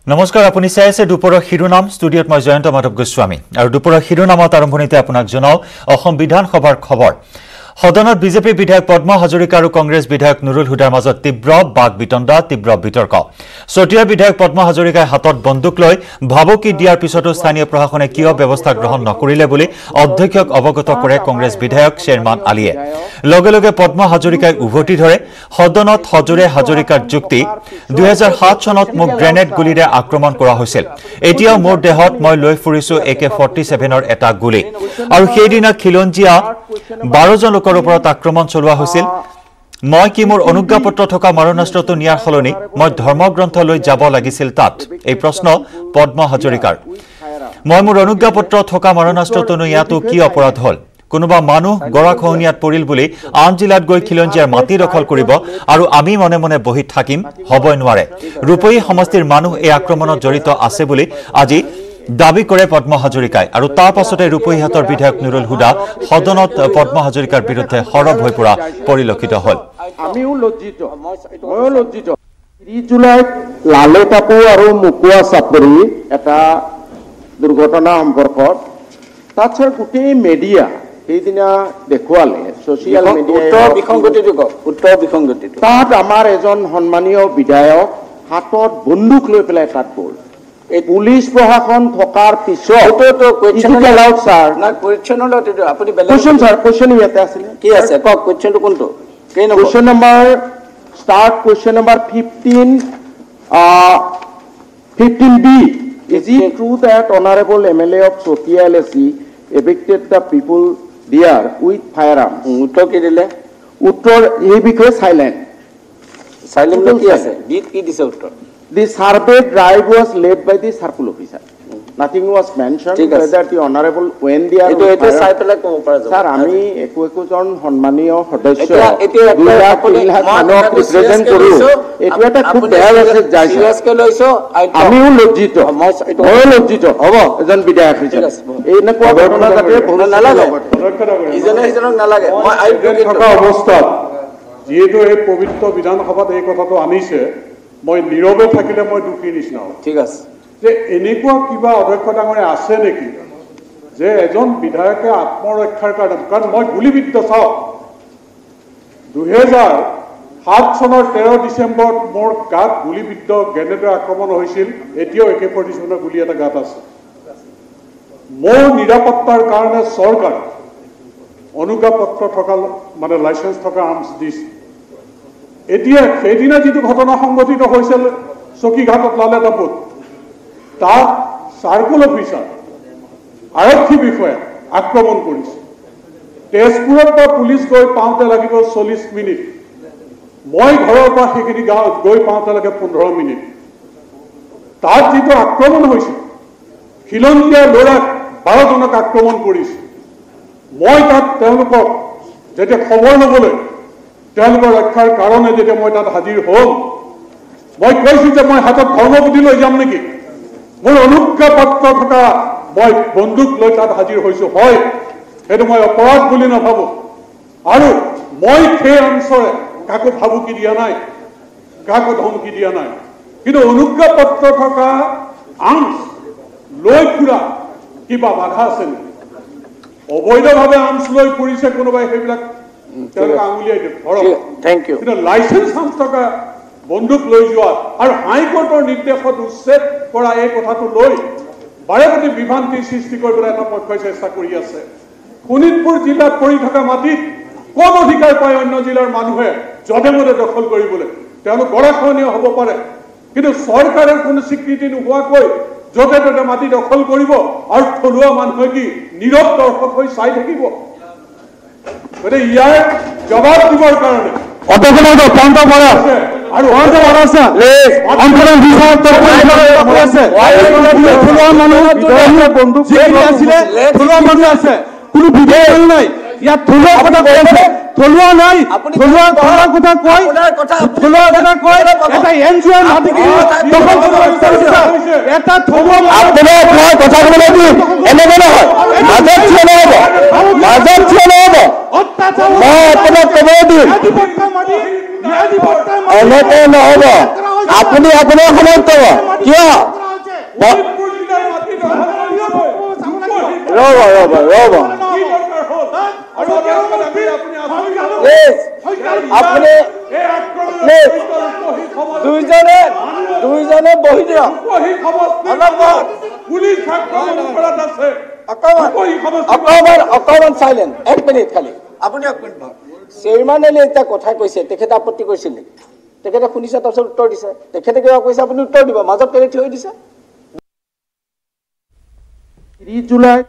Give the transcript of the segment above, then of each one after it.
নমস্কাৰ আপুনি চাই আছে দুপৰৰ শিৰোনাম ষ্টুডিঅত মই জয়ন্ত মাধৱ গোস্বামী আৰু দুপৰৰ শিৰোনামত আৰম্ভণিতে আপোনাক জনাও অসম বিধানসভাৰ খবৰ সদনত বিজেপি বিধায়ক পদ্মা হাজৰিকা আৰু কংগ্ৰেছ বিধায়ক নুৰুল হুদাৰ মাজত তীব্ৰ বাক বিতণ্ডা তীব্ৰ বিতৰ্ক চটিয়াৰ বিধায়ক পদ্মা হাজৰিকাই হাতত বন্দুক লৈ ভাবুকি দিয়াৰ পিছতো স্থানীয় প্ৰশাসনে কিয় ব্যৱস্থা গ্ৰহণ নকৰিলে বুলি অধ্যক্ষক অৱগত কৰে কংগ্ৰেছ বিধায়ক চেয়াৰমান আলীয়ে লগে লগে পদ্মা হাজৰিকাই উভতি ধৰে সদনত হজৰে হাজৰিকাৰ যুক্তি 2007 চনত মোক গ্ৰেনেড গুলিৰে আক্ৰমণ কৰা হৈছিল এতিয়াও মোৰ দেহত মই লৈ ফুৰিছো AK-47ৰ এটা গুলি আৰু সেইদিনা খিলঞ্জিয়া 12 জন লোকৰ ওপৰত আক্ৰমণ চলোৱা হৈছিল মই কি মোৰ অনুজ্ঞাপত্ৰ থকা মাৰণাস্ত্ৰটো নিয়াৰ সলনি মই ধৰ্মগ্ৰন্থ লৈ যাব লাগিছিল তাত এই প্ৰশ্ন পদ্মা হাজৰিকাৰ মই মোৰ অনুজ্ঞাপত্ৰ থকা মাৰণাস্ত্ৰটো নিয়াটো কি অপৰাধ হ'ল কোনোবা মানুহ গৰাখহনীয়াত পৰিল বুলি আন জিলাত গৈ খিলঞ্জিয়াৰ মাটি দখল কৰিব আৰু আমি মনে মনে বহি থাকিম হ'বই নোৱাৰে ৰূপহী সমষ্টিৰ মানুহ এই আক্ৰমণত জড়িত আছে বুলি আজি দাবী কৰে পদ্মা হাজৰিকাই আৰু তাৰ পাছতে ৰূপহীহাটৰ বিধায়ক নুৰুল হুদা সদনত পদ্মা হাজৰিকাৰ বিৰুদ্ধে সৰব হৈ পৰা পৰিলক্ষিত হ'ল আমিও লজ্জিত ময়ো লজ্জিত 30 জুলাইত লালেটাপু আৰু মুকুৱা চাপৰি এটা দুৰ্ঘটনা সম্পৰ্কত তাত ছাৰ গোটেই মিডিয়া সেইদিনা দেখুৱালে ছ'চিয়েল মিডিয়া উত্তৰ বিসংগতিটো তাত আমাৰ এজন সন্মানীয় বিধায়ক হাতত বন্দুক লৈ পেলাই তাত গ'ল পুলিচ প্ৰশাসন থকাৰ পিছত কুৱেশ্যন ইয়াতে আছিলে কি আছে কওক কুৱেশ্যনটো কোনটো question number start question number 15B is it true that honorable MLA of Chotia LSC evicted the people there with firearms উত্তৰ কি দিলে উত্তৰ এই বিষয়ে সাইলেন্ট কি আছে বিট কি দিছে উত্তৰ The survey drive was led by the circle officer. Nothing was mentioned whether the honorable when they are sir আমি একোজন সন্মানীয় সদস্য প্ৰেজেন্ট কৰো এটো এটা খুব বেয়া মেছেজ যায় আমিও লজ্জিত মই লজ্জিত হ'ব এজন বিধায়ক হিচাপে এই এনেকুৱা ঘটনা যাতে ভুল নালাগে ইজনক নালাগে মই থকা অৱস্থাত যিহেতু এই পবিত্ৰ বিধানসভাত এই কথাটো আনিছে মই নীৰৱে থাকিলে মই দুখী নিচিনা ঠিক আছে যে এনেকুৱা কিবা অধ্যক্ষ ডাঙৰে আছে নেকি যে এজন বিধায়কে আত্মৰক্ষাৰ কাৰণে কাৰণ মই গুলিবিদ্ধ চাওক 2007 চনৰ 13 ডিচেম্বৰত মোৰ গাত গুলিবিদ্ধ গ্ৰেনেডৰ আক্ৰমণ হৈছিল এতিয়াও AK-47 গুলি এটা গাত আছে মোৰ নিৰাপত্তাৰ কাৰণে চৰকাৰ অনুজ্ঞাপত্ৰ থকা মানে লাইসেন্স থকা আৰ্মছ দিছে এতিয়া সেইদিনা যেটো ঘটনা সংঘটিত হৈছিল চকীঘাটত লালেটাপুত তাত সাৰ্কুল অফিচাৰ আৰক্ষী বিষয়া আক্ৰমণ কৰিছে তেজপুৰৰ পৰা পুলিচ গৈ পাওঁতে লাগিব 40 মিনিট মই ঘৰৰ পৰা সেইখিনি গাঁৱত গৈ পাওঁতে লাগে 15 মিনিট তাত যেটো আক্ৰমণ হৈছিল খিলঞ্জিয়া ল'ৰাক 12 জনক আক্ৰমণ কৰিছে মই তাত তেওঁলোকক যেতিয়া খবৰ ল'বলৈ তেওঁলোকৰ ৰক্ষাৰ কাৰণে যেতিয়া মই তাত হাজিৰ হ'ম মই কৈছো যে মই হাতত ধৰ্মপুতি লৈ যাম নেকি মোৰ অনুজ্ঞাপত্ৰ থকা মই বন্দুক লৈ তাত হাজিৰ হৈছো হয় সেইটো মই অপৰাধ বুলি নাভাবো আৰু মই সেই অঞ্চলে কাকো ভাবুকি দিয়া নাই কাকো ধমকি দিয়া নাই কিন্তু অনুজ্ঞাপত্ৰ থকা আৰ্মছ লৈ ফুৰা কিবা বাধা আছে নেকি অবৈধভাৱে আৰ্মছ লৈ ফুৰিছে কোনোবাই সেইবিলাক Thank you. License সংস্থা বন্দুক লৈ যোৱা আৰু হাইকোৰ্টৰ নিৰ্দেশত উচ্ছেদ কৰা এই কথাটো লৈ বাৰেপতি বিভ্ৰান্তি সৃষ্টি কৰিবলৈ এটা পক্ষই চেষ্টা কৰি আছে শোণিতপুৰ জিলাত পৰি থকা মাটিত কোন অধিকাৰ পায় অন্য জিলাৰ মানুহে যধে মধে দখল কৰিবলৈ তেওঁলোক গৰাখহনীয় হ'ব পাৰে কিন্তু চৰকাৰৰ কোনো স্বীকৃতি নোহোৱাকৈ য'তে ত'তে মাটি দখল কৰিব আৰু থলুৱা মানুহে কি নীৰৱ দৰ্শক হৈ চাই থাকিব মানে ইয়াৰ জবাব দিবৰ কাৰণে অতখনৰ পন্থ কৰা আছে আৰু পন্থ কৰা আছে অন্তৰৰ বিষয়ত আছে থলুৱা মানুহ বন্দুক আছিলে থলুৱা মানুহ আছে কোনো বিধেয়ক নাই ইয়াত থলুৱা কথা কৈ আছে থলুৱা নাই থলুৱা কথা কয় থলুৱা কথা কয় এটা এনজিঅ মাটি দখল কৰিব এটা থলুৱা আপোনাৰ কথা ক'বলৈ দি এনেকৈ নহয় মাজত থিয় নহ'ব মই আপোনাক ক'ব দিম এনেকৈ নহ'ব আপুনি আপোনাৰ সমৰ্থ কিয় দুইজনে বহি দিয়ক অকমান চাইলেণ্ট 1 মিনিট খালি আপুনি চেয়াৰমেনে এতিয়া কথা কৈছে তেখেতে আপত্তি কৰিছিল নেকি তেখেতে শুনিছে তাৰপিছত উত্তৰ দিছে তেখেতে কিবা কৈছে আপুনি উত্তৰ দিব মাজত কেলে থৈ দিছে 30 জুলাই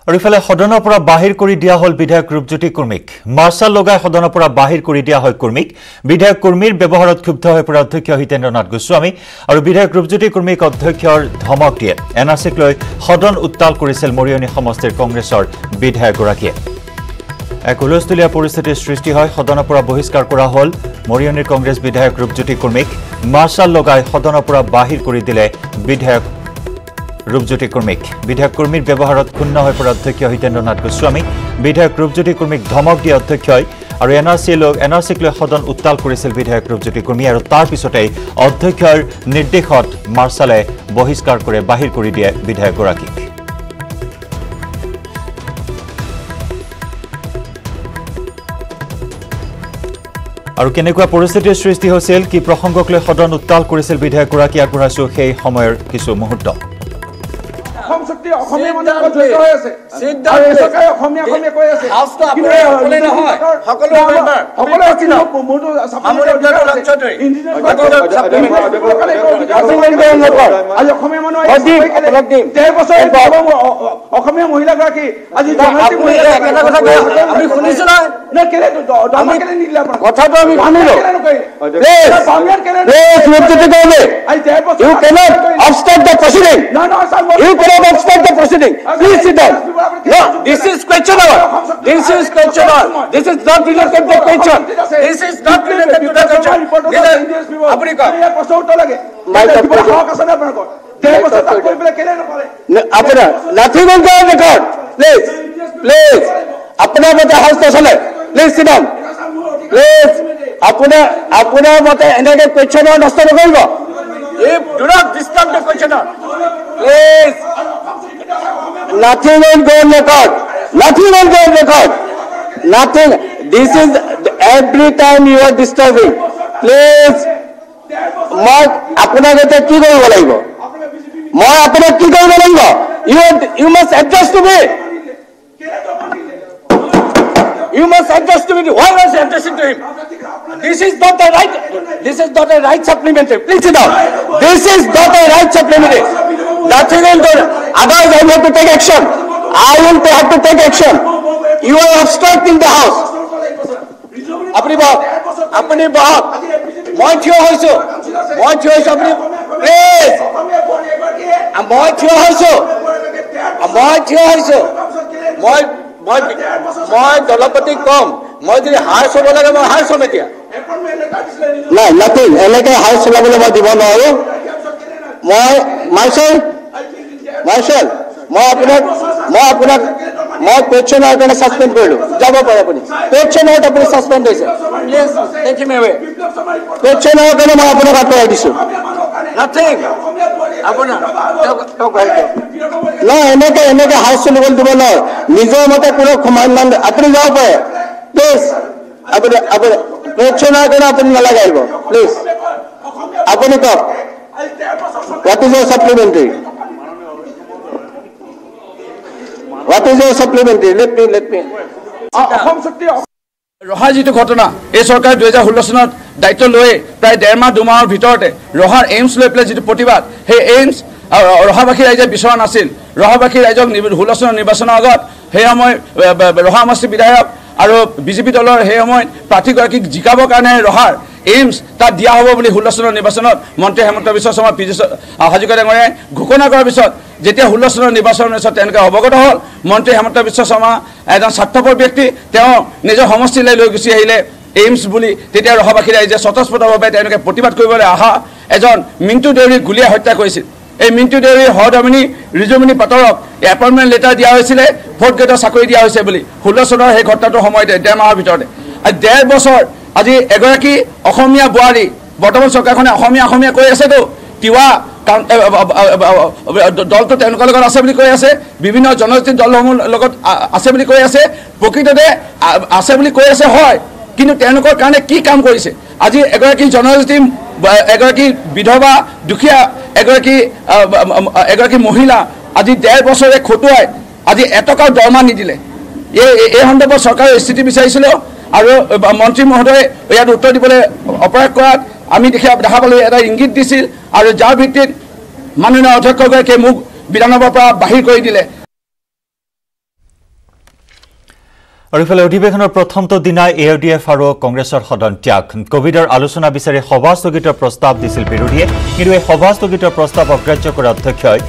আৰু ইফালে সদনৰ পৰা বাহিৰ কৰি দিয়া হল বিধায়ক ৰূপজ্যোতি কুৰ্মীক মাৰ্চাল লগাই সদনৰ পৰা বাহিৰ কৰি দিয়া হয় কুৰ্মীক বিধায়ক কুৰ্মীৰ ব্যৱহাৰত ক্ষুব্ধ হৈ পৰা অধ্যক্ষ হিতেন্দ্ৰনাথ গোস্বামী আৰু বিধায়ক ৰূপজ্যোতি কুৰ্মীক অধ্যক্ষৰ ধমক দিয়ে এনআৰচিক লৈ সদন উত্তাল কৰিছিল মৰিয়নি সমষ্টিৰ কংগ্ৰেছৰ বিধায়কগৰাকীয়ে এক হুলস্থুলীয়া পৰিস্থিতিৰ সৃষ্টি হয় সদনৰ পৰা বহিষ্কাৰ কৰা হল মৰিয়নিৰ কংগ্ৰেছ বিধায়ক ৰূপজ্যোতি কুৰ্মীক মাৰ্চাল লগাই সদনৰ পৰা বাহিৰ কৰি দিলে বিধায়ক ৰূপজ্যোতি কুৰ্মীক বিধায়ক কুৰ্মীৰ ব্যৱহাৰত ক্ষুণ্ণ হৈ পৰা অধ্যক্ষ হিতেন্দ্ৰনাথ গোস্বামী বিধায়ক ৰূপজ্যোতি কুৰ্মীক ধমক দিয়ে অধ্যক্ষই আৰু এনআৰচিক লৈ সদন উত্তাল কৰিছিল বিধায়ক ৰূপজ্যোতি কুৰ্মী আৰু তাৰ পিছতেই অধ্যক্ষৰ নিৰ্দেশত মাৰ্চালে বহিষ্কাৰ কৰি বাহিৰ কৰি দিয়ে বিধায়কগৰাকীক আৰু কেনেকুৱা পৰিস্থিতিৰ সৃষ্টি হৈছিল কি প্ৰসংগক লৈ সদন উত্তাল কৰিছিল বিধায়কগৰাকী আগবঢ়াইছো সেই সময়ৰ কিছু মুহূৰ্ত শক্তি অসমীয়া মানুহ জড়িত হৈ আছে আৰু এসকাই অসমীয়া কৈ আছে হাউসটো আপুনি অকলে নহয় সকলো মেম্বাৰ সকলো আছে মোটো সাপোৰ্ট লক্ষ্যতে আজি অসমীয়া মানুহ আছে 1.5 বছৰ অসমীয়া মহিলাগৰাকী আজি জানাতি মহিলা কেনে কথা কয় আমি শুনিছো না কেলে দমা কেলে নিদিলা আপুনি কথাটো আমি শুনিলো You cannot obstruct the proceeding. You cannot obstruct the proceeding. Please sit down. No, this is question hour. This is question hour. This is not related to the question. This is not related to the question. This is Africa. Nothing will go on record. Please. Apna mate house to chale. Please sit down. Please. Apna mate enake question hour nashto nokoribo. Do not disturb the questioner. Please. Nothing will go on record. Nothing will go on record. Nothing. This is every time you are disturbing. Please. মই আপোনাক এটা কি কৰিব লাগিব মই আপোনাক কি কৰিব লাগিব you must adjust to me. You must adjust to me. Why was you adjusting to him? This is not a right. This is not a right supplementary. Please sit down. This is not a right supplementary. Nothing will do. Otherwise, I will have to take action. I will have to take action. You are obstructing the house. Apni bahut. Moi thiyo hoisu. Apni. Please. Moi thiyo hoisu. মই দলপতি কম মই যদি হার চব লাগে মই হার চম এতিয়া নাই নাথিং এনেকে হার চলাবলৈ মই দিব নোৱাৰো মই মাইসেল মই পেছনৰ কাৰণে সাসপেন্ড কৰিলো যাব পাৰে আপুনি পেছনৰ আপুনি সাসপেন্ড হৈছে প্লিজ টেক হিম অৱে পেছনৰ কাৰণে মই আপোনাক আঁতৰাই দিছো নাথিং আপোনাৰ না এনেকে হাউস চলিবলৈ দিব নহয় নিজৰ মতে কোনো কমান্ড আপুনি যাব পাৰে প্লিজ আপুনি পেছনৰ কাৰণে আপুনি নালাগে আহিব প্লিজ আপুনি কওক what is your supplementary let me Assam শক্তি ৰহাৰ যিটো ঘটনা এই চৰকাৰে 2016 চনত দায়িত্ব লৈ প্ৰায় 1.5 মাহ 2 মাহৰ ভিতৰতে ৰহাৰ এইমছ লৈ পেলাই যিটো প্ৰতিবাদ সেই এইমছ ৰহাবাসী ৰাইজে বিচৰা নাছিল ৰহাবাসী ৰাইজক 16 চনৰ নিৰ্বাচনৰ আগত সেই সময় ৰহা সমষ্টি বিধায়ক আৰু বিজেপি দলৰ সেই সময় প্ৰাৰ্থীগৰাকীক জিকাবৰ কাৰণে ৰহাৰ এইমছ তাত দিয়া হ'ব বুলি 16 চনৰ নিৰ্বাচনত মন্ত্ৰী হেমন্ত বিশ্ব শৰ্মা হাজৰিকা ডাঙৰীয়াই ঘোষণা কৰাৰ পিছত যেতিয়া 16 চনৰ নিৰ্বাচনৰ পিছত তেওঁলোকে অৱগত হ'ল মন্ত্ৰী হেমন্ত বিশ্ব শৰ্মা এজন স্বাৰ্থপৰ ব্যক্তি তেওঁ নিজৰ সমষ্টিলৈ লৈ গুচি আহিলে এইমছ বুলি তেতিয়া ৰহাবাসী ৰাইজে স্বতঃস্ফূৰ্তভাৱে তেওঁলোকে প্ৰতিবাদ কৰিবলৈ আহা এজন মিণ্টু দেউৰীক গুলীয়াই হত্যা কৰিছিল এই মিণ্টু দেউৰীৰ সহধৰ্মিনী ৰিজুমণি পাটৰক এপইণ্টমেণ্ট লেটাৰ দিয়া হৈছিলে 4th গ্ৰেডৰ চাকৰি দিয়া হৈছে বুলি 16 চনৰ সেই ঘটনাটোৰ সময়তে 1.5 মাহৰ ভিতৰতে 1.5 বছৰ আজি এগৰাকী অসমীয়া বোৱাৰী বৰ্তমান চৰকাৰখনে অসমীয়া কৈ আছেতো তিৱা দলটো তেওঁলোকৰ লগত আছে বুলি কৈ আছে, বিভিন্ন জনজাতি দলসমূহৰ লগত আছে বুলি কৈ আছে, প্ৰকৃততে আছে বুলি কৈ আছে হয়, কিন্তু তেওঁলোকৰ কাৰণে কি কাম কৰিছে? আজি এগৰাকী জনজাতি, এগৰাকী বিধৱা দুখীয়া, এগৰাকী মহিলা আজি 1.5 বছৰে খটুৱাই আজি এটকাও দৰমহা নিদিলে। এই সন্দৰ্ভত চৰকাৰে স্থিতি বিচাৰিছিলোঁ আৰু মন্ত্ৰী মহোদয়ে ইয়াত উত্তৰ দিবলৈ অপৰাধ কৰাত আমি দেখা পালোঁ এটা ইংগিত দিছিল, আৰু যাৰ ভিত্তিত মাননীয় অধ্যক্ষগৰাকীয়ে মোক বিধানসভাৰ পৰা বাহিৰ কৰি দিলে। আৰু ইফালে অধিৱেশনৰ প্ৰথমটো দিনাই ARDF আৰু কংগ্ৰেছৰ সদন ত্যাগ। কোভিডৰ আলোচনা বিচাৰি সভা স্থগিতৰ প্ৰস্তাৱ দিছিল বিৰোধীয়ে, কিন্তু এই সভা স্থগিতৰ প্ৰস্তাৱ অগ্ৰাহ্য কৰা অধ্যক্ষই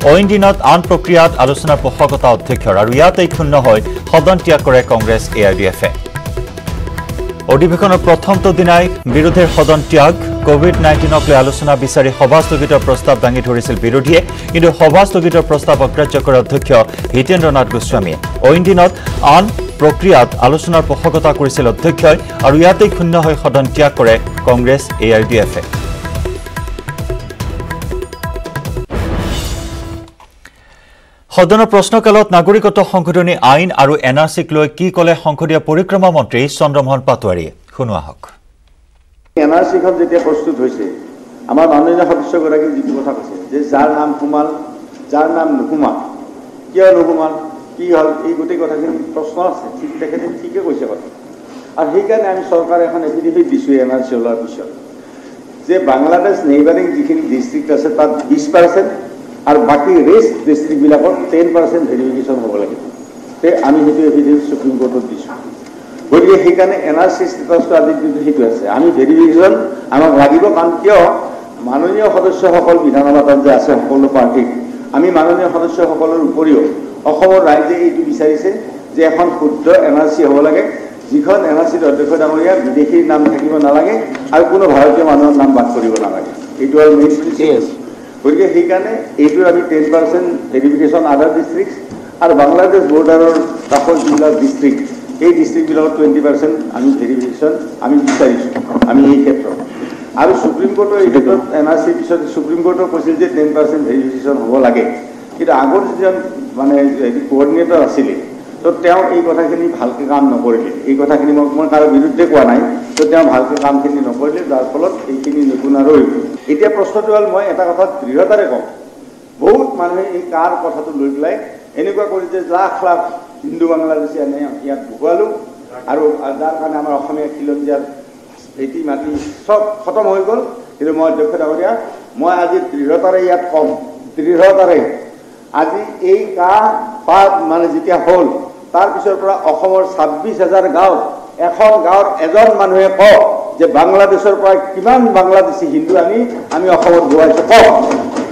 অইন দিনত আন প্ৰক্ৰিয়াত আলোচনাৰ পোষকতা অধ্যক্ষৰ, আৰু ইয়াতেই ক্ষুণ্ণ হৈ সদন ত্যাগ কৰে কংগ্ৰেছ ARDFে। অধিৱেশনৰ প্ৰথমটো দিনাই বিৰোধীৰ সদন ত্যাগ। কোভিড-19ক লৈ আলোচনা বিচাৰি সভা স্থগিতৰ প্ৰস্তাৱ দাঙি ধৰিছিল বিৰোধীয়ে, কিন্তু সভা স্থগিতৰ প্ৰস্তাৱ অগ্ৰাহ্য কৰা অধ্যক্ষ হিতেন্দ্ৰ নাথ গোস্বামীয়ে। অইন দিনত আন প্ৰক্ৰিয়াত আলোচনাৰ পোষকতা কৰিছিল অধ্যক্ষই, আৰু ইয়াতেই ক্ষুণ্ণ হৈ সদন ত্যাগ কৰে কংগ্ৰেছ ARDFে। সদনৰ প্ৰশ্নকালত নাগৰিকত্ব সংশোধনী আইন আৰু NRCক লৈ কি ক'লে সংসদীয় পৰিক্ৰমা মন্ত্ৰী চন্দ্ৰমোহন পাটোৱাৰীয়ে, শুনো আহক। NRCখন যেতিয়া প্ৰস্তুত হৈছে, আমাৰ মাননীয় সদস্যগৰাকীয়ে যিটো কথা কৈছে যে যাৰ নাম সোমাল, যাৰ নাম নোসোমাল, কিয় নোসোমাল, কি হ'ল, এই গোটেই কথাখিনি প্ৰশ্ন আছে। ঠিক তেখেতে ঠিকে কৈছে কথা, আৰু সেইকাৰণে আমি চৰকাৰে এখন এফিডেভিট দিছোঁ NRC ওলোৱাৰ পিছত যে বাংলাদেশ নেইবাৰিং যিখিনি ডিষ্ট্ৰিক্ট আছে তাত 20% আৰু বাকী ৰেষ্ট ডিষ্ট্ৰিক্টবিলাকত 10% ভেৰিফিকেশ্যন হ'ব লাগিব। আমি সেইটো এফিডেভিট সুপ্ৰিম কোৰ্টত দিছোঁ। গতিকে সেইকাৰণে NRC ষ্টেটাছটো আজি কিন্তু সেইটো আছে, আমি ভেৰিফিকেশ্যন আমাক লাগিব। কাৰণ কিয় মাননীয় সদস্যসকল বিধানসভাত যে আছে সকলো পাৰ্টিক, আমি মাননীয় সদস্যসকলৰ উপৰিও অসমৰ ৰাইজে এইটো বিচাৰিছে যে এখন শুদ্ধ NRC হ'ব লাগে, যিখন NRCৰ অধ্যক্ষ ডাঙৰীয়া বিদেশীৰ নাম থাকিব নালাগে আৰু কোনো ভাৰতীয় মানুহৰ নাম বাদ কৰিব নালাগে। এইটো আৰু মেইন প্ৰিন্সিপাল। গতিকে সেইকাৰণে এইটোৰ আমি 10% ভেৰিফিকেশ্যন আদাৰ ডিষ্ট্ৰিক্ট, আৰু বাংলাদেশ বৰ্ডাৰৰ কাষৰ যিবিলাক ডিষ্ট্ৰিক্ট, এই ডিষ্ট্ৰিক্টবিলাকত 20% আমি ভেৰিফিকেশ্যন আমি বিচাৰিছোঁ আমি এই ক্ষেত্ৰত। আৰু সুপ্ৰিম কোৰ্টৰ এই ক্ষেত্ৰত NRCৰ পিছত সুপ্ৰিম কোৰ্টৰ কৈছিল যে 10% ভেৰিফিকেশ্যন হ'ব লাগে, কিন্তু আগৰ যিজন মানে কোঅৰ্ডিনেটৰ আছিলে তো তেওঁ এই কথাখিনি ভালকৈ কাম নকৰিলে। এই কথাখিনি মই কাৰো বিৰুদ্ধে কোৱা নাই, তো তেওঁ ভালকৈ কামখিনি নকৰিলে, যাৰ ফলত এইখিনি নুশুনা ৰৈ গ'ল। এতিয়া প্ৰশ্নটো হ'ল, মই এটা কথা দৃঢ়তাৰে কওঁ, বহুত মানুহে এই কাৰ কথাটো লৈ পেলাই এনেকুৱা কৰিছে লাখ লাখ হিন্দু বাংলাদেশী আনে ইয়াত বহুৱালোঁ, আৰু যাৰ কাৰণে আমাৰ অসমীয়া খিলঞ্জীয়াৰ ভেটি মাটি চব খতম হৈ গ'ল। কিন্তু মই অধ্যক্ষ ডাঙৰীয়া, মই আজি দৃঢ়তাৰে ইয়াত কম, দৃঢ়তাৰে আজি এই কাহ পাত মানে যেতিয়া হ'ল, তাৰপিছৰ পৰা অসমৰ 26,000 গাঁৱত এখন গাঁৱৰ এজন মানুহে কওক যে বাংলাদেশৰ পৰা কিমান বাংলাদেশী হিন্দু আমি অসমত বহুৱাইছোঁ,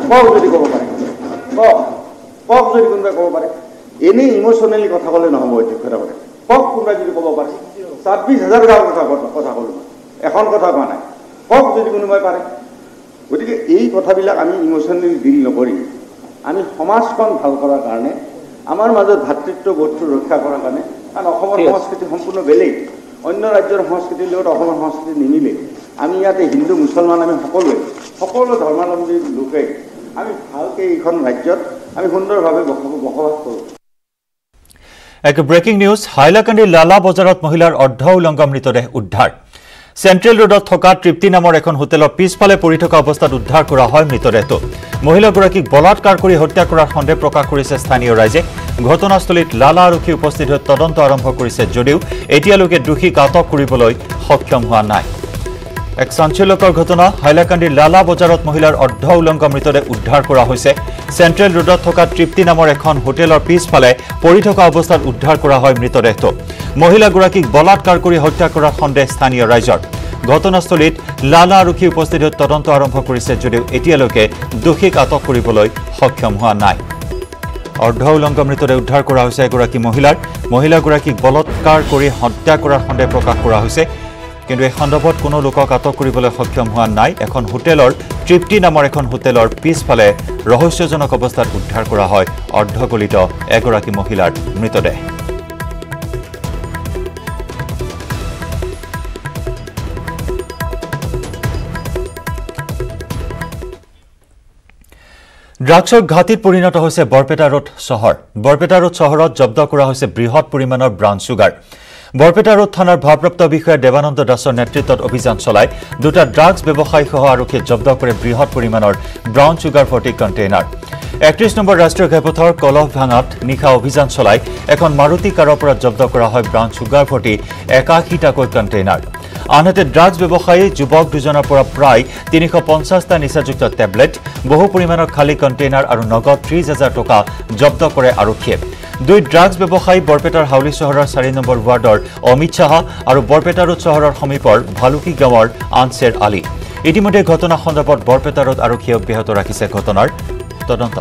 কওক যদি ক'ব পাৰে, কওক যদি কোনোবাই ক'ব পাৰে। এনেই ইম'চনেলি কথা ক'লে নহ'ব অধ্যক্ষ ডাঙৰীয়া, কওক কোনোবাই যদি ক'ব পাৰে। 26,000 গাঁৱৰ কথা ক'লোঁ, এখন কথা কোৱা নাই, কওক যদি কোনোবাই পাৰে। গতিকে এই কথাবিলাক আমি ইম'চনেলি ডিল নকৰি আমি সমাজখন ভাল কৰাৰ কাৰণে, আমাৰ মাজত ভাতৃত্ববোধটো ৰক্ষা কৰাৰ কাৰণে, কাৰণ অসমৰ সংস্কৃতি সম্পূৰ্ণ বেলেগ, অন্য ৰাজ্যৰ সংস্কৃতিৰ লগত অসমৰ সংস্কৃতি নিমিলে। আমি ইয়াতে হিন্দু মুছলমান আমি সকলো ধৰ্মাৱলম্বী লোকে আমি ভালকৈ এইখন ৰাজ্যত আমি সুন্দৰভাৱে বসবাস কৰোঁ। এক ব্ৰেকিং নিউজ, হাইলাকান্দিৰ লালা বজাৰত মহিলাৰ অৰ্ধ উলংগ মৃতদেহ উদ্ধাৰ। চেণ্ট্ৰেল ৰোডত থকা তৃপ্তি নামৰ এখন হোটেলৰ পিছফালে পৰি থকা অৱস্থাত উদ্ধাৰ কৰা হয় মৃতদেহটো। মহিলাগৰাকীক বলাৎকাৰ কৰি হত্যা কৰাৰ সন্দেহ প্ৰকাশ কৰিছে স্থানীয় ৰাইজে। ঘটনাস্থলীত লালা আৰক্ষী উপস্থিত হৈ তদন্ত আৰম্ভ কৰিছে যদিও এতিয়ালৈকে দোষীক আটক কৰিবলৈ সক্ষম হোৱা নাই। এক চাঞ্চল্যকৰ ঘটনা, হাইলাকান্দিৰ লালা বজাৰত মহিলাৰ অৰ্ধ উলংগ মৃতদেহ উদ্ধাৰ কৰা হৈছে। চেণ্ট্ৰেল ৰোডত থকা তৃপ্তি নামৰ এখন হোটেলৰ পিছফালে পৰি থকা অৱস্থাত উদ্ধাৰ কৰা হয় মৃতদেহটো। মহিলাগৰাকীক বলাৎকাৰ কৰি হত্যা কৰাৰ সন্দেহ স্থানীয় ৰাইজৰ। ঘটনাস্থলীত লালা আৰক্ষী উপস্থিত হৈ তদন্ত আৰম্ভ কৰিছে যদিও এতিয়ালৈকে দোষীক আটক কৰিবলৈ সক্ষম হোৱা নাই। অৰ্ধ উলংগ মৃতদেহ উদ্ধাৰ কৰা হৈছে এগৰাকী মহিলাগৰাকীক বলাৎকাৰ কৰি হত্যা কৰাৰ সন্দেহ প্ৰকাশ কৰা হৈছে, কিন্তু এই সন্দৰ্ভত কোনো লোকক আটক কৰিবলৈ সক্ষম হোৱা নাই। এখন হোটেলৰ তৃপ্তি নামৰ এখন হোটেলৰ পিছফালে ৰহস্যজনক অৱস্থাত উদ্ধাৰ কৰা হয় অৰ্ধগলিত এগৰাকী মহিলাৰ মৃতদেহ। ড্ৰাগছৰ ঘাটিত পৰিণত হৈছে বৰপেটা ৰোড চহৰ। বৰপেটা ৰোড চহৰত জব্দ কৰা হৈছে বৃহৎ পৰিমাণৰ ব্ৰাউন চুগাৰ। বৰপেটা ৰোড থানাৰ ভাৰপ্ৰাপ্ত বিষয়া দেৱানন্দ দাসৰ নেতৃত্বত অভিযান চলাই দুটা ড্ৰাগছ ব্যৱসায়ীসহ আৰক্ষীয়ে জব্দ কৰে বৃহৎ পৰিমাণৰ ব্ৰাউন চুগাৰ ভৰ্তি কণ্টেইনাৰ। ৩১ নম্বৰ ৰাষ্ট্ৰীয় ঘাইপথৰ কলহভাঙাত নিশা অভিযান চলাই এখন মাৰুতি কাৰৰ পৰা জব্দ কৰা হয় ব্ৰাউন চুগাৰ ভৰ্তি ৮১টাকৈ কণ্টেইনাৰ। আনহাতে ড্ৰাগছ ব্যৱসায়ী যুৱক দুজনৰ পৰা প্ৰায় ৩৫০টা নিচাযুক্ত টেবলেট, বহু পৰিমাণৰ খালী কণ্টেইনাৰ আৰু নগদ ৩০,০০০ টকা জব্দ কৰে আৰক্ষীয়ে। দুই ড্ৰাগছ ব্যৱসায়ী বৰপেটাৰ হাউলি চহৰৰ ৪ নম্বৰ ৱাৰ্ডৰ অমিত সাহা আৰু বৰপেটা ৰোড চহৰৰ সমীপৰ ভালুকি গাঁৱৰ আনছেৰ আলী। ইতিমধ্যে ঘটনা সন্দৰ্ভত বৰপেটা ৰোড আৰক্ষীয়ে অব্যাহত ৰাখিছে ঘটনাৰ তদন্ত।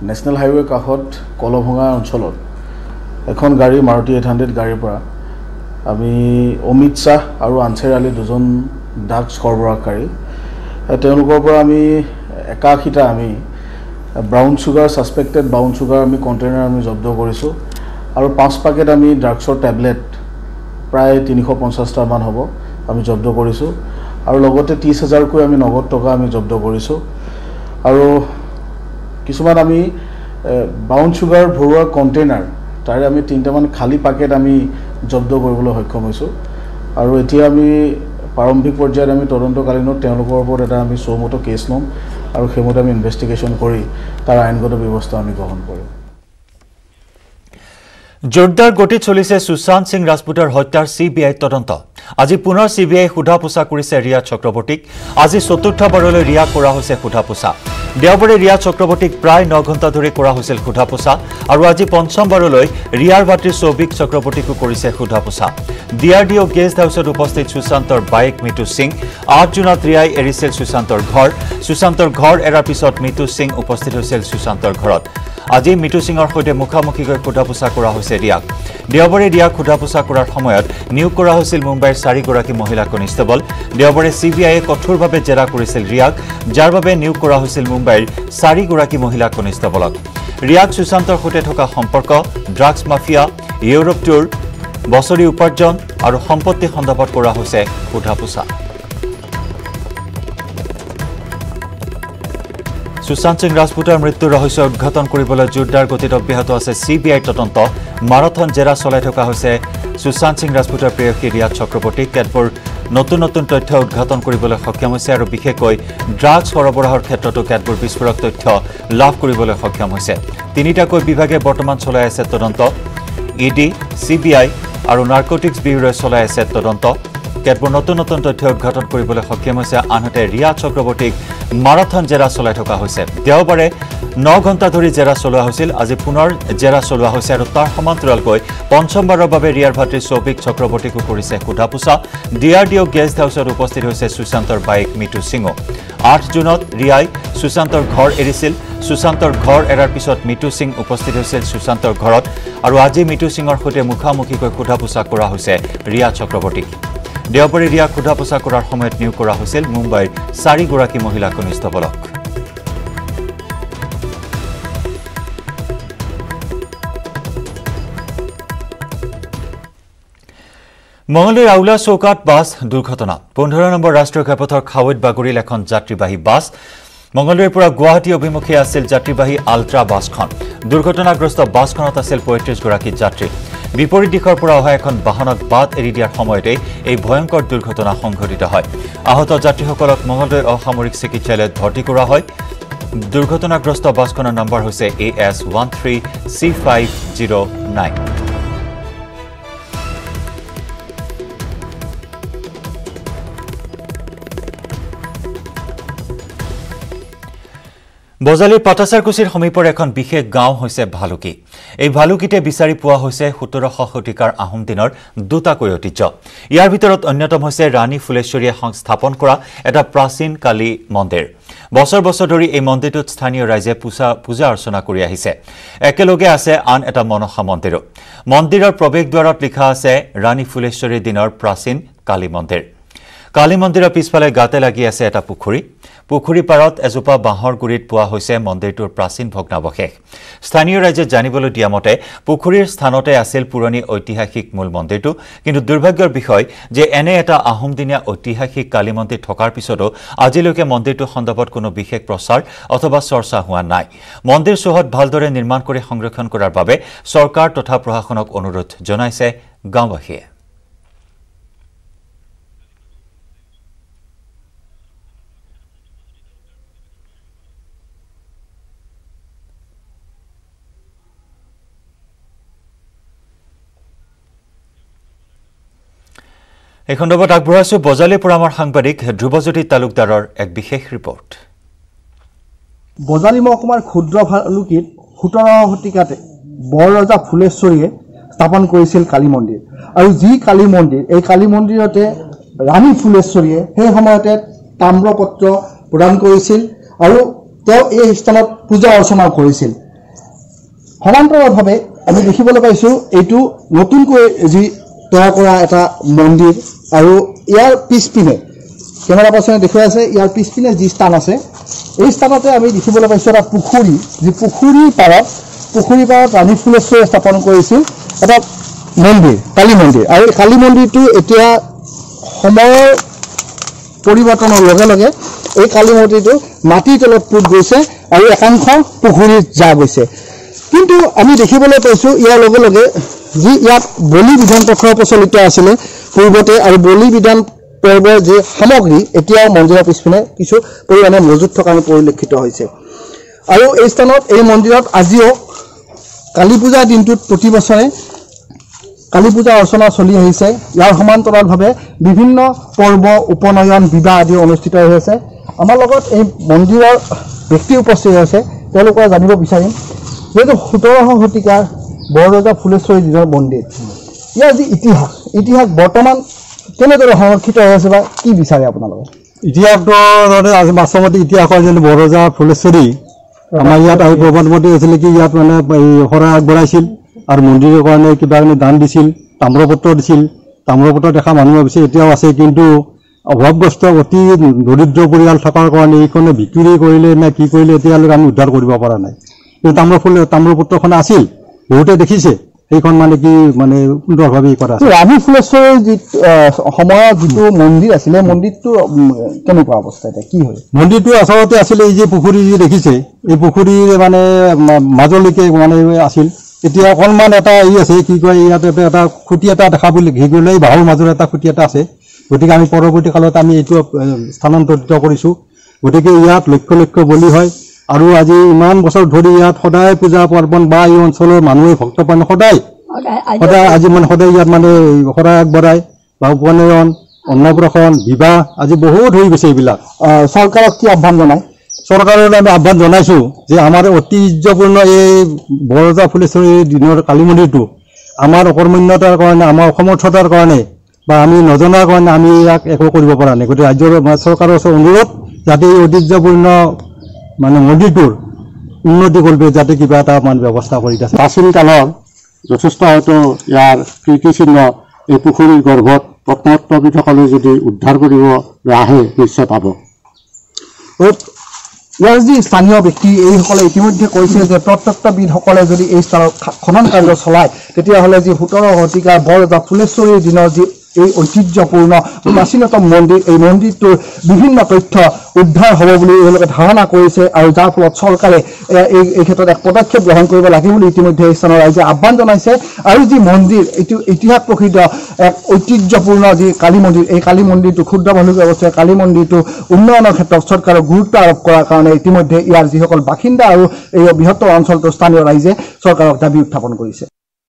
নেশ্যনেল হাইৱে কাষত কলভঙা অঞ্চলত এখন গাড়ী মাৰুতি 800 গাড়ীৰ পৰা আমি অমিত শ্বাহ আৰু আনছেৰ আলী দুজন ড্ৰাগছ সৰবৰাহকাৰী, তেওঁলোকৰ পৰা আমি ৮১টা আমি brown sugar suspected brown sugar আমি কণ্টেইনাৰ আমি জব্দ কৰিছোঁ আৰু 5 পেকেট আমি ড্ৰাগছৰ টেবলেট প্ৰায় ৩৫০টামান হ'ব আমি জব্দ কৰিছোঁ আৰু লগতে ৩০,০০০কৈ আমি নগদ টকা আমি জব্দ কৰিছোঁ আৰু কিছুমান আমি ব্ৰাউন চুগাৰ ভৰোৱা কণ্টেইনাৰ তাৰে আমি ৩টামান খালী পেকেট আমি জব্দ কৰিবলৈ সক্ষম হৈছোঁ আৰু এতিয়া আমি প্ৰাৰম্ভিক পৰ্যায়ত আমি তদন্তকালীনত তেওঁলোকৰ ওপৰত এটা আমি চৌমতো কেছ ল'ম আৰু সেইমতে আমি ইনভেষ্টিগেশ্যন কৰি তাৰ আইনগত ব্যৱস্থা আমি গ্ৰহণ কৰিম। জোৰদাৰ গতিত চলিছে সুশান্ত সিং ৰাজপুতৰ হত্যাৰ CBI তদন্ত। আজি পুনৰ CBI সোধা পোছা কৰিছে ৰিয়া চক্ৰৱৰ্তীক। আজি চতুৰ্থবাৰলৈ ৰিয়া কৰা হৈছে সোধা পোছা। দেওবাৰে ৰিয়া চক্ৰৱৰ্তীক প্ৰায় 9 ঘণ্টা ধৰি কৰা হৈছিল সোধা পোছা আৰু আজি পঞ্চমবাৰলৈ ৰিয়াৰ ভাতৃ সৌভিক চক্ৰৱৰ্তীকো কৰিছে সোধা পোছা। DRDO গেষ্ট হাউচত উপস্থিত সুশান্তৰ বাইক মিতু সিং। ৮ জুনত ৰিয়াই এৰিছিল সুশান্তৰ ঘৰ। সুশান্তৰ ঘৰ এৰাৰ পিছত মিতু সিং উপস্থিত হৈছিল সুশান্তৰ ঘৰত। আজি মিতু সিঙৰ সৈতে মুখামুখিকৈ সোধা পোছা কৰা হৈছে ৰিয়াক। দেওবাৰে ৰিয়াক সোধা পোছা কৰাৰ সময়ত নিয়োগ কৰা হৈছিল মুম্বাইৰ 4গৰাকী মহিলা কনিষ্টেবল। দেওবাৰে CBIয়ে কঠোৰভাৱে জেৰা কৰিছিল ৰিয়াক, যাৰ বাবে নিয়োগ কৰা হৈছিল মুম্বাইৰ 4গৰাকী মহিলা কনিষ্টেবলক। ৰিয়াক সুশান্তৰ সৈতে থকা সম্পৰ্ক, ড্ৰাগছ মাফিয়া, ইউৰোপ টুৰ, বছৰি উপাৰ্জন আৰু সম্পত্তি সন্দৰ্ভত কৰা হৈছে সোধা পোছা। সুশান্ত সিং ৰাজপুতৰ মৃত্যুৰ ৰহস্য উদ্ঘাটন কৰিবলৈ জোৰদাৰ গতিত অব্যাহত আছে CBI তদন্ত। মাৰাথন জেৰা চলাই থকা হৈছে সুশান্ত সিং ৰাজপুতৰ প্ৰেয়সী ৰিয়া চক্ৰৱৰ্তীক। কেতবোৰ নতুন নতুন তথ্য উদ্ঘাটন কৰিবলৈ সক্ষম হৈছে আৰু বিশেষকৈ ড্ৰাগছ সৰবৰাহৰ ক্ষেত্ৰতো কেতবোৰ বিস্ফোৰক তথ্য লাভ কৰিবলৈ সক্ষম হৈছে। 3টাকৈ বিভাগে বৰ্তমান চলাই আছে তদন্ত। ED, CBI আৰু নাৰ্কটিক্স ব্যুৰোৱে চলাই আছে তদন্ত। কেতবোৰ নতুন নতুন তথ্য উদ্ঘাটন কৰিবলৈ সক্ষম হৈছে। আনহাতে ৰিয়া চক্ৰৱৰ্তীক মাৰাথন জেৰা চলাই থকা হৈছে। দেওবাৰে 9 ঘণ্টা ধৰি জেৰা চলোৱা হৈছিল। আজি পুনৰ জেৰা চলোৱা হৈছে আৰু তাৰ সমান্তৰালকৈ পঞ্চমবাৰৰ বাবে ৰিয়াৰ ভাতৃ সৌভিক চক্ৰৱৰ্তীকো কৰিছে সোধা পোছা। DRDO গেষ্ট হাউচত উপস্থিত হৈছে সুশান্তৰ বাইক মিতু সিঙো। 8 জুনত ৰিয়াই সুশান্তৰ ঘৰ এৰিছিল। সুশান্তৰ ঘৰ এৰাৰ পিছত মিতু সিং উপস্থিত হৈছিল সুশান্তৰ ঘৰত আৰু আজি মিতু সিঙৰ সৈতে মুখামুখিকৈ সোধা পোছা কৰা হৈছে ৰিয়া চক্ৰৱৰ্তীক। দেওবাৰে ৰিয়াক সোধা পোছা কৰাৰ সময়ত নিয়োগ কৰা হৈছিল মুম্বাইৰ 4গৰাকী মহিলা কনিষ্টেবলক। মঙলদৈৰ আউলা চৌকাত বাছ দুৰ্ঘটনা। 15 নম্বৰ ৰাষ্ট্ৰীয় ঘাইপথৰ খাৱৈত বাগৰিল এখন যাত্ৰীবাহী বাছ। মঙলদৈৰ পৰা গুৱাহাটী অভিমুখে আছিল যাত্ৰীবাহী আল্ট্ৰা বাছখন। দুৰ্ঘটনাগ্ৰস্ত বাছখনত আছিল 35গৰাকী যাত্ৰী। বিপৰীত দিশৰ পৰা অহা এখন বাহনক বাট এৰি দিয়াৰ সময়তে এই ভয়ংকৰ দুৰ্ঘটনা সংঘটিত হয়। আহত যাত্ৰীসকলক মঙলদৈ অসামৰিক চিকিৎসালয়ত ভৰ্তি কৰা হয়। দুৰ্ঘটনাগ্ৰস্ত বাছখনৰ নম্বৰ হৈছে AS13C509। বজালীৰ পাটাচাৰকুছিৰ সমীপৰ এখন বিশেষ গাঁও হৈছে ভালুকি। এই ভালুকিতে বিচাৰি পোৱা হৈছে 1700 শতিকাৰ আহোম দিনৰ দুটাকৈ ঐতিহ্য। ইয়াৰ ভিতৰত অন্যতম হৈছে ৰাণী ফুলেশ্বৰীয়ে স্থাপন কৰা এটা প্ৰাচীন কালী মন্দিৰ। বছৰ বছৰ ধৰি এই মন্দিৰটোত স্থানীয় ৰাইজে পূজা অৰ্চনা কৰি আহিছে। একেলগে আছে আন এটা মনসা মন্দিৰো। মন্দিৰৰ প্ৰৱেশদ্বাৰত লিখা আছে ৰাণী ফুলেশ্বৰীৰ দিনৰ প্ৰাচীন কালী মন্দিৰ। কালী মন্দিৰৰ পিছফালে গাতে লাগি আছে এটা পুখুৰী পুখুৰী পাৰত এজোপা বাঁহৰ গুৰিত পোৱা হৈছে মন্দিৰটোৰ প্ৰাচীন ভগ্নাৱশেষ স্থানীয় ৰাজ্যে জানিবলৈ দিয়া মতে পুখুৰীৰ স্থানতে আছিল পুৰণি ঐতিহাসিক মূল মন্দিৰটো কিন্তু দুৰ্ভাগ্যৰ বিষয় যে এনে এটা আহোমদিনীয়া ঐতিহাসিক কালী মন্দিৰ থকাৰ পিছতো আজিলৈকে মন্দিৰটো সন্দৰ্ভত কোনো বিশেষ প্ৰচাৰ অথবা চৰ্চা হোৱা নাই মন্দিৰ চৌহদ ভালদৰে নিৰ্মাণ কৰি সংৰক্ষণ কৰাৰ বাবে চৰকাৰ তথা প্ৰশাসনক অনুৰোধ জনাইছে গাঁওবাসীয়ে এই খণ্ডত আগবঢ়াইছো বজালিৰ পৰা আমাৰ সাংবাদিক ধ্ৰুৱজ্যোতি তালুকদাৰৰ এক বিশেষ ৰিপৰ্ট বজালি মহকুমাৰ ক্ষুদ্ৰ ভালুকিত 17 শতিকাতে বৰৰজা ফুলেশ্বৰীয়ে স্থাপন কৰিছিল কালী মন্দিৰ আৰু যি কালী মন্দিৰ এই কালী মন্দিৰতে ৰাণী ফুলেশ্বৰীয়ে সেই সময়তে তাম্ৰপত্ৰ প্ৰদান কৰিছিল আৰু তেওঁ এই স্থানত পূজা অৰ্চনা কৰিছিল সমান্তৰালভাৱে আমি দেখিবলৈ পাইছো এইটো নতুনকৈ যি তৈয়াৰ কৰা এটা মন্দিৰ আৰু ইয়াৰ পিছপিনে কেমেৰা পাৰ্চনে দেখুৱাই আছে ইয়াৰ পিছপিনে যি স্থান আছে এই স্থানতে আমি দেখিবলৈ পাইছো এটা পুখুৰী যি পুখুৰীৰ পাৰত ৰাণী ফুলেশ্বৰীয়ে স্থাপন কৰিছিল এটা মন্দিৰ কালী মন্দিৰ আৰু কালী মন্দিৰটো এতিয়া সময়ৰ পৰিৱৰ্তনৰ লগে লগে এই কালী মন্দিৰটো মাটিৰ তলত পুত গৈছে আৰু একাংশ পুখুৰীত যা গৈছে কিন্তু আমি দেখিবলৈ পাইছো ইয়াৰ লগে লগে যি ইয়াত বলি বিধান প্ৰথা প্ৰচলিত আছিলে পূৰ্বতে আৰু বলি বিধান পৰ্বৰ যি সামগ্ৰী এতিয়াও মন্দিৰৰ পিছপিনে কিছু পৰিমাণে মজুত থকা পৰিলক্ষিত হৈছে আৰু এই স্থানত এই মন্দিৰত আজিও কালী পূজাৰ দিনটোত প্ৰতি বছৰে কালী পূজা অৰ্চনা চলি আহিছে ইয়াৰ সমান্তৰালভাৱে বিভিন্ন পৰ্ব উপনয়ন বিবাহ আদি অনুষ্ঠিত হৈ আছে আমাৰ লগত এই মন্দিৰৰ ব্যক্তি উপস্থিত আছে তেওঁলোকৰ জানিব বিচাৰিম যেহেতু 17 শতিকাৰ বৰৰজা ফুলেশ্বৰী দিনৰ মন্দিৰ ইয়াৰ যি ইতিহাস বৰ্তমান কেনেদৰে সংৰক্ষিত হৈ আছে বা কি বিচাৰে আপোনালোকে ইতিহাসটো আজি বাস্তৱত ইতিহাসৰ যেন বৰৰজা ফুলেশ্বৰী আমাৰ ইয়াত আহি প্ৰবন্ধমতে হৈছিলে কি ইয়াত মানে শৰাই আগবঢ়াইছিল আৰু মন্দিৰৰ কাৰণে কিবা দান দিছিল তাম্ৰপত্ৰ দিছিল তাম্ৰপত্ৰ দেখা মানুহ ভাবিছে এতিয়াও আছে কিন্তু অভাৱগ্ৰস্ত অতি দৰিদ্ৰ পৰিয়াল থকাৰ কাৰণে এইখনে বিক্ৰী কৰিলে নে কি কৰিলে এতিয়ালৈকে আমি উদ্ধাৰ কৰিব পৰা নাই কিন্তু তাম্ৰপত্ৰখন আছিল বহুতে দেখিছে এইখন মানে কি মানে সুন্দৰভাৱে কৰা আছে ৰাণী ফুলেশ্বৰীৰ যি সময়ত যিটো মন্দিৰ আছিলে মন্দিৰটো কেনেকুৱা অৱস্থা এতিয়া কি হয় মন্দিৰটো আচলতে আছিলে এই যে পুখুৰী যি দেখিছে এই পুখুৰীৰ মানে মাজলৈকে মানে আছিল এতিয়া অকণমান এটা আছে কি কয় ইয়াত এটা খুঁটি এটা দেখা বুলি ঘি গ'লে এই বাহুৰ মাজৰ এটা খুঁটি এটা আছে গতিকে আমি পৰৱৰ্তী কালত আমি এইটো স্থানান্তৰিত কৰিছোঁ গতিকে ইয়াত লক্ষ লক্ষ বলি হয় আৰু আজি ইমান বছৰ ধৰি ইয়াত সদায় পূজা পাৰ্বণ বা এই অঞ্চলৰ মানুহে ভক্তপ্ৰাণ সদায় আজি মানে সদায় ইয়াত মানে শৰাই আগবঢ়ায় বা উপনয়ন অন্নপ্ৰাশন বিবাহ আজি বহুত হৈ গৈছে এইবিলাক চৰকাৰক কি আহ্বান জনায় চৰকাৰলৈ আমি আহ্বান জনাইছোঁ যে আমাৰ ঐতিহ্যপূৰ্ণ এই বৰৰজা ফুলেশ্বৰীৰ দিনৰ কালী মন্দিৰটো আমাৰ অকৰ্মণ্যতাৰ কাৰণে আমাৰ অসমৰ্থতাৰ কাৰণে বা আমি নজনাৰ কাৰণে আমি ইয়াক একো কৰিব পৰা নাই গতিকে ৰাজ্যৰ চৰকাৰৰ ওচৰত অনুৰোধ যাতে এই ঐতিহ্যপূৰ্ণ মানে মন্দিৰটোৰ উন্নতি কৰিব যাতে কিবা এটা মানে ব্যৱস্থা কৰি দিয়ে প্ৰাচীন কালৰ যথেষ্ট হয়তো ইয়াৰ কীৰ্তিচিহ্ন এই পুখুৰীৰ গৰ্ভত প্ৰত্নতত্ত্ববিদসকলে যদি উদ্ধাৰ কৰিব আহে নিশ্চয় পাব ইয়াৰ যি স্থানীয় ব্যক্তি এইসকলে ইতিমধ্যে কৈছে যে প্ৰত্নতত্ত্ববিদসকলে যদি এই স্থানত খনন কাৰ্য চলায় তেতিয়াহ'লে যি 17 শতিকাৰ বৰৰজা ফুলেশ্বৰীৰ দিনৰ যি এই ঐতিহ্যপূৰ্ণ প্ৰাচীনতম মন্দিৰ এই মন্দিৰটোৰ বিভিন্ন তথ্য উদ্ধাৰ হ'ব বুলি এওঁলোকে ধাৰণা কৰিছে আৰু যাৰ ফলত চৰকাৰে এই ক্ষেত্ৰত এক পদক্ষেপ গ্ৰহণ কৰিব লাগে বুলি ইতিমধ্যে এই স্থানৰ ৰাইজে আহ্বান জনাইছে আৰু যি মন্দিৰ এইটো ইতিহাস প্ৰসিদ্ধ এক ঐতিহ্যপূৰ্ণ যি কালী মন্দিৰ এই কালী মন্দিৰটো ক্ষুদ্ৰ ভালুকি অৱস্থাৰ কালী মন্দিৰটো উন্নয়নৰ ক্ষেত্ৰত চৰকাৰৰ গুৰুত্ব আৰোপ কৰাৰ কাৰণে ইতিমধ্যে ইয়াৰ যিসকল বাসিন্দা আৰু এই বৃহত্তৰ অঞ্চলটোৰ স্থানীয় ৰাইজে চৰকাৰক দাবী উত্থাপন কৰিছে